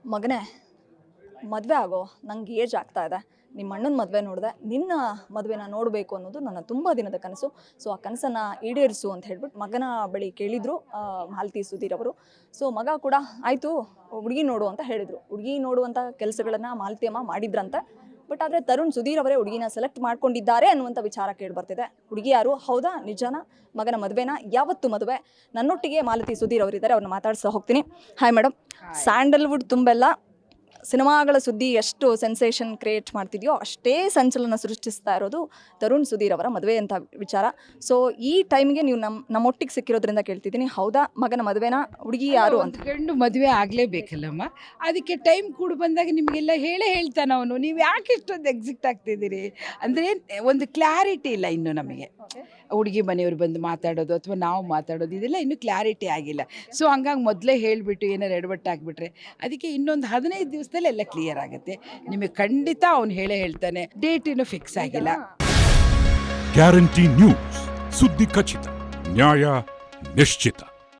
ಮಗನೇ, ಮದುವೆ ಆಗೋ, ನಂಗೆ ಏಜ್ ಆಗ್ತಾ ಇದೆ. ನಿಮ್ಮ ಅಣ್ಣನ ಮದುವೆ ನೋಡಿದೆ, ನಿನ್ನ ಮದುವೆನ ನೋಡಬೇಕು ಅನ್ನೋದು ನನ್ನ ತುಂಬ ದಿನದ ಕನಸು. ಸೊ ಆ ಕನಸನ್ನು ಈಡೇರಿಸು ಅಂತ ಹೇಳ್ಬಿಟ್ಟು ಮಗನ ಬಳಿ ಕೇಳಿದರು ಮಾಲತಿ ಸುಧೀರ್ ಅವರು. ಸೊ ಮಗ ಕೂಡ ಆಯಿತು ಹುಡುಗಿ ನೋಡು ಅಂತ ಹೇಳಿದರು. ಹುಡುಗಿ ನೋಡುವಂಥ ಕೆಲಸಗಳನ್ನು ಮಾಲತಿ ಅಮ್ಮ ಮಾಡಿದ್ರಂತೆ. ಬಟ್ ಆದರೆ ತರುಣ್ ಸುಧೀರ್ ಅವರೇ ಹುಡುಗಿನ ಸೆಲೆಕ್ಟ್ ಮಾಡ್ಕೊಂಡಿದ್ದಾರೆ ಅನ್ನುವಂಥ ವಿಚಾರ ಕೇಳಿ ಬರ್ತಿದೆ. ಹುಡುಗಿ ಯಾರು, ಹೌದಾ, ನಿಜಾನ, ಮಗನ ಮದುವೆನ, ಯಾವತ್ತು ಮದುವೆ? ನನ್ನೊಟ್ಟಿಗೆ ಮಾಲತಿ ಸುಧೀರ್ ಅವರಿದ್ದಾರೆ, ಅವ್ರನ್ನ ಮಾತಾಡ್ಸ್ತಾ ಹೋಗ್ತೀನಿ. Hi madam. ಸ್ಯಾಂಡಲ್ವುಡ್ ತುಂಬೆಲ್ಲ ಸಿನಿಮಾಗಳ ಸುದ್ದಿ ಎಷ್ಟು ಸೆನ್ಸೇಷನ್ ಕ್ರಿಯೇಟ್ ಮಾಡ್ತಿದೆಯೋ ಅಷ್ಟೇ ಸಂಚಲನ ಸೃಷ್ಟಿಸ್ತಾ ಇರೋದು ತರುಣ್ ಸುಧೀರ್ ಅವರ ಮದುವೆ ಅಂತ ವಿಚಾರ. ಸೊ ಈ ಟೈಮ್ಗೆ ನೀವು ನಮ್ಮೊಟ್ಟಿಗೆ ಸಿಕ್ಕಿರೋದ್ರಿಂದ ಕೇಳ್ತಿದ್ದೀನಿ, ಹೌದಾ, ಮಗನ ಮದುವೆನ, ಹುಡುಗಿ ಯಾರು ಅಂತ? ಗಂಡು ಮದುವೆ ಆಗಲೇಬೇಕಲ್ಲಮ್ಮ, ಅದಕ್ಕೆ ಟೈಮ್ ಕೂಡ ಬಂದಾಗ ನಿಮಗೆಲ್ಲ ಹೇಳ್ತಾನೆ ಅವನು. ನೀವು ಯಾಕೆ ಇಷ್ಟೊಂದು ಎಕ್ಸಿಕ್ಟ್ ಆಗ್ತಿದ್ದೀರಿ ಅಂದರೆ ಒಂದು ಕ್ಲಾರಿಟಿ ಇಲ್ಲ ಇನ್ನು ನಮಗೆ. ಹುಡುಗಿ ಮನೆಯವ್ರು ಬಂದು ಮಾತಾಡೋದು ಅಥವಾ ನಾವು ಮಾತಾಡೋದು ಇದೆಲ್ಲ ಇನ್ನೂ ಕ್ಲಾರಿಟಿ ಆಗಿಲ್ಲ. ಸೊ ಹಂಗಾಗಿ ಮೊದಲೇ ಹೇಳಿಬಿಟ್ಟು ಏನಾರು ಎಡವಟ್ಟು ಆಗಿಬಿಟ್ರೆ ಅದಕ್ಕೆ ಇನ್ನೊಂದು 15 ದಿವಸದಲ್ಲಿ ಎಲ್ಲ ಕ್ಲಿಯರ್ ಆಗುತ್ತೆ. ನಿಮಗೆ ಖಂಡಿತ ಅವ್ನು ಹೇಳ್ತಾನೆ. ಡೇಟ್ ಇನ್ನೂ ಫಿಕ್ಸ್ ಆಗಿಲ್ಲ. ಗ್ಯಾರಂಟಿ ನ್ಯೂಸ್, ಸುದ್ದಿ ಖಚಿತ, ನ್ಯಾಯ ನಿಶ್ಚಿತ.